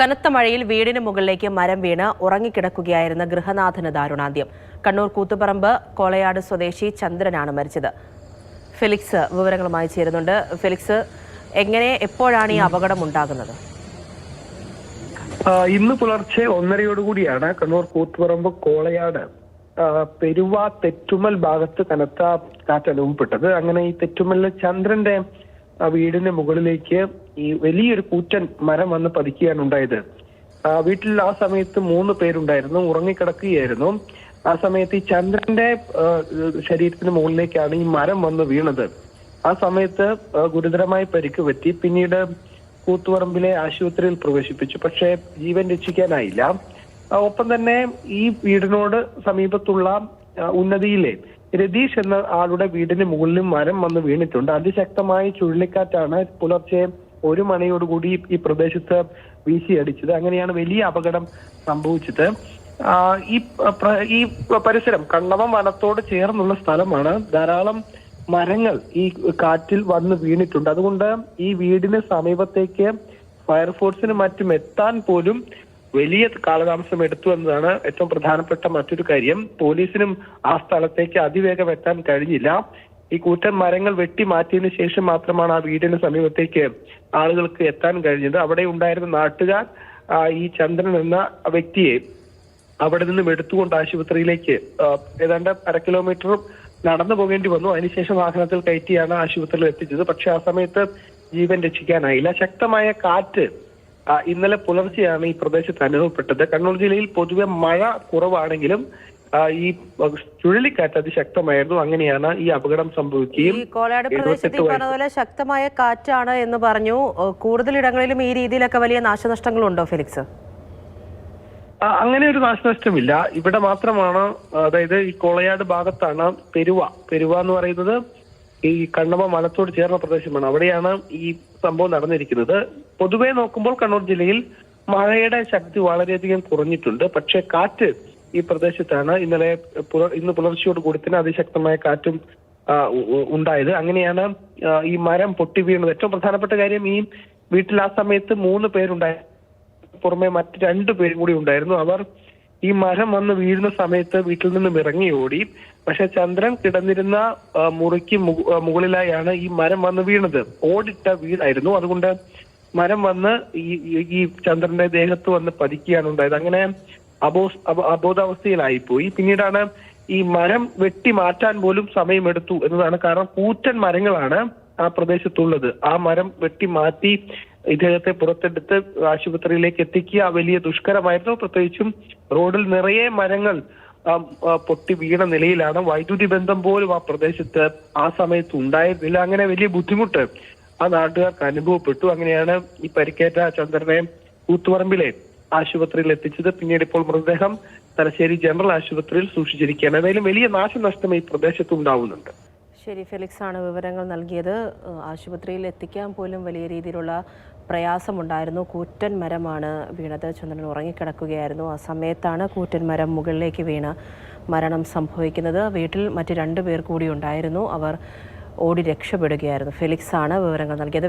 കനത്ത മഴയിൽ വീടിന് മുകളിലേക്ക് മരം വീണ് ഉറങ്ങിക്കിടക്കുകയായിരുന്ന ഗൃഹനാഥന് ദാരുണാന്ത്യം. കണ്ണൂർ കൂത്തുപറമ്പ് കോളയാട് സ്വദേശി ചന്ദ്രനാണ് മരിച്ചത്. ഫെലിക്സ് വിവരങ്ങളുമായി ചേരുന്നുണ്ട്. ഫെലിക്സ്, എപ്പോഴാണ് ഈ അപകടം ഉണ്ടാകുന്നത്? ഇന്ന് പുലർച്ചെ 1:30 കണ്ണൂർ കൂത്തുപറമ്പ് കോളയാട് പെരുവ തെറ്റുമൽ ഭാഗത്ത് കനത്ത കാറ്റ് അനുഭവപ്പെട്ടത്. അങ്ങനെ ഈ തെറ്റുമലിലെ ചന്ദ്രന്റെ വീടിന് മുകളിലേക്ക് ഈ വലിയൊരു കൂറ്റൻ മരം വന്ന് പതിക്കുകയാണ് ഉണ്ടായത്. വീട്ടിൽ ആ സമയത്ത് 3 പേരുണ്ടായിരുന്നു, ഉറങ്ങിക്കിടക്കുകയായിരുന്നു. ആ സമയത്ത് ഈ ചന്ദ്രന്റെ ശരീരത്തിന് മുകളിലേക്കാണ് ഈ മരം വന്ന് വീണത്. ആ സമയത്ത് ഗുരുതരമായി പരിക്ക് പറ്റി. പിന്നീട് കൂത്തുപറമ്പിലെ ആശുപത്രിയിൽ പ്രവേശിപ്പിച്ചു. പക്ഷേ ജീവൻ രക്ഷിക്കാനായില്ല. ഒപ്പം തന്നെ ഈ വീടിനോട് സമീപത്തുള്ള ഉന്നതിയിലെ രതീഷ് എന്ന ആളുടെ വീടിന് മുകളിലും മരം വന്ന് വീണിട്ടുണ്ട്. അതിശക്തമായ ചുഴലിക്കാറ്റാണ് പുലർച്ചെ 1 മണിയോടുകൂടി ഈ പ്രദേശത്ത് വീശിയടിച്ചത്. അങ്ങനെയാണ് വലിയ അപകടം സംഭവിച്ചത്. ഈ പരിസരം കണ്ണവം വനത്തോട് ചേർന്നുള്ള സ്ഥലമാണ്. ധാരാളം മരങ്ങൾ ഈ കാറ്റിൽ വന്ന് വീണിട്ടുണ്ട്. അതുകൊണ്ട് ഈ വീടിന് സമീപത്തേക്ക് ഫയർഫോഴ്സിന് മറ്റും എത്താൻ പോലും വലിയ കാലതാമസം എടുത്തു എന്നതാണ് ഏറ്റവും പ്രധാനപ്പെട്ട മറ്റൊരു കാര്യം. പോലീസിനും ആ സ്ഥലത്തേക്ക് അതിവേഗം എത്താൻ കഴിഞ്ഞില്ല. ഈ കൂറ്റൻ മരങ്ങൾ വെട്ടി മാറ്റിയതിനു ശേഷം മാത്രമാണ് ആ വീടിന് സമീപത്തേക്ക് ആളുകൾക്ക് എത്താൻ കഴിഞ്ഞത്. അവിടെ ഉണ്ടായിരുന്ന നാട്ടുകാർ ഈ ചന്ദ്രൻ എന്ന വ്യക്തിയെ അവിടെ നിന്നും എടുത്തുകൊണ്ട് ആശുപത്രിയിലേക്ക് ഏതാണ്ട് 1/2 കിലോമീറ്റർ നടന്നു പോകേണ്ടി വന്നു. അതിനുശേഷം വാഹനത്തിൽ കയറ്റിയാണ് ആശുപത്രിയിൽ എത്തിച്ചത്. പക്ഷെ ആ സമയത്ത് ജീവൻ രക്ഷിക്കാനായില്ല. ശക്തമായ കാറ്റ് ഇന്നലെ പുലർച്ചെയാണ് ഈ പ്രദേശത്ത് അനുഭവപ്പെട്ടത്. കണ്ണൂർ ജില്ലയിൽ പൊതുവെ മഴ കുറവാണെങ്കിലും ഈ ചുഴലിക്കാറ്റ് അതിശക്തമായിരുന്നു. അങ്ങനെയാണ് ഈ അപകടം സംഭവിക്കുകയും. കോളയാട് പ്രദേശത്ത് പറഞ്ഞതുപോലെ ശക്തമായ കാറ്റാണ് എന്ന് പറഞ്ഞു. കൂടുതൽ ഇടങ്ങളിലും ഈ രീതിയിലൊക്കെ വലിയ നാശനഷ്ടങ്ങളുണ്ടോ ഫെലിക്സ്? അങ്ങനെ ഒരു നാശനഷ്ടമില്ല. ഇവിടെ മാത്രമാണ്, അതായത് ഈ കോളയാട് ഭാഗത്താണ് പെരുവ എന്ന് പറയുന്നത് ഈ കണ്ണവ വനത്തോട് ചേർന്ന പ്രദേശമാണ്. അവിടെയാണ് ഈ സംഭവം നടന്നിരിക്കുന്നത്. പൊതുവെ നോക്കുമ്പോൾ കണ്ണൂർ ജില്ലയിൽ മഴയുടെ ശക്തി വളരെയധികം കുറഞ്ഞിട്ടുണ്ട്. പക്ഷെ കാറ്റ് ഈ പ്രദേശത്താണ് ഇന്ന് പുലർച്ചയോട് കൂടി തന്നെ അതിശക്തമായ കാറ്റും ഉണ്ടായത്. അങ്ങനെയാണ് ഈ മരം പൊട്ടി വീണത്. ഏറ്റവും പ്രധാനപ്പെട്ട കാര്യം, ഈ വീട്ടിൽ ആ സമയത്ത് 3 പേരുണ്ടായിരുന്നു. പുറമെ മറ്റ് 2 പേരും കൂടി ഉണ്ടായിരുന്നു. അവർ ഈ മരം വന്ന് വീഴുന്ന സമയത്ത് വീട്ടിൽ നിന്നും ഇറങ്ങി ഓടി. പക്ഷെ ചന്ദ്രൻ കിടന്നിരുന്ന മുറിക്ക് മുകളിലായാണ് ഈ മരം വന്ന് വീണത്. ഓടിട്ട വീടായിരുന്നു. അതുകൊണ്ട് മരം വന്ന് ഈ ചന്ദ്രന്റെ ദേഹത്ത് വന്ന് പതിക്കുകയാണ് ഉണ്ടായത്. അങ്ങനെ അബോധാവസ്ഥയിലായിപ്പോയി. പിന്നീടാണ് ഈ മരം വെട്ടി മാറ്റാൻ പോലും സമയമെടുത്തു എന്നതാണ്. കാരണം കൂറ്റൻ മരങ്ങളാണ് ആ പ്രദേശത്തുള്ളത്. ആ മരം വെട്ടി മാറ്റി ഇദ്ദേഹത്തെ പുറത്തെടുത്ത് ആശുപത്രിയിലേക്ക് എത്തിക്കുക വലിയ ദുഷ്കരമായിരുന്നു. പ്രത്യേകിച്ചും റോഡിൽ നിറയെ മരങ്ങൾ പൊട്ടി വീണ നിലയിലാണ്. വൈദ്യുതി ബന്ധം പോലും ആ പ്രദേശത്ത് ആ സമയത്ത് ഉണ്ടായിരുന്നില്ല. അങ്ങനെ വലിയ ബുദ്ധിമുട്ട് ആ നാട്ടുകാർക്ക് അനുഭവപ്പെട്ടു. അങ്ങനെയാണ് ഈ പരിക്കേറ്റ ചന്ദ്രനെ കൂത്തുപറമ്പിലെ ആശുപത്രിയിൽ എത്തിച്ചത്. പിന്നീട് ഇപ്പോൾ മൃതദേഹം തലശ്ശേരി ജനറൽ ആശുപത്രിയിൽ സൂക്ഷിച്ചിരിക്കുകയാണ്. എന്തായാലും വലിയ നാശനഷ്ടം ഈ പ്രദേശത്ത് ഉണ്ടാവുന്നുണ്ട്. ശരി, ഫെലിക്സ് ആണ് വിവരങ്ങൾ നൽകിയത്. ആശുപത്രിയിൽ എത്തിക്കാൻ പോലും വലിയ രീതിയിലുള്ള പ്രയാസമുണ്ടായിരുന്നു. കൂറ്റൻ മരമാണ് വീണത്. ചന്ദ്രൻ ഉറങ്ങിക്കിടക്കുകയായിരുന്നു. ആ സമയത്താണ് കൂറ്റൻ മരം മുകളിലേക്ക് വീണ് മരണം സംഭവിക്കുന്നത്. വീട്ടിൽ മറ്റ് 2 പേർ കൂടി ഉണ്ടായിരുന്നു. അവർ ഓടി രക്ഷപ്പെടുകയായിരുന്നു. ഫെലിക്സ് ആണ് വിവരങ്ങൾ നൽകിയത്.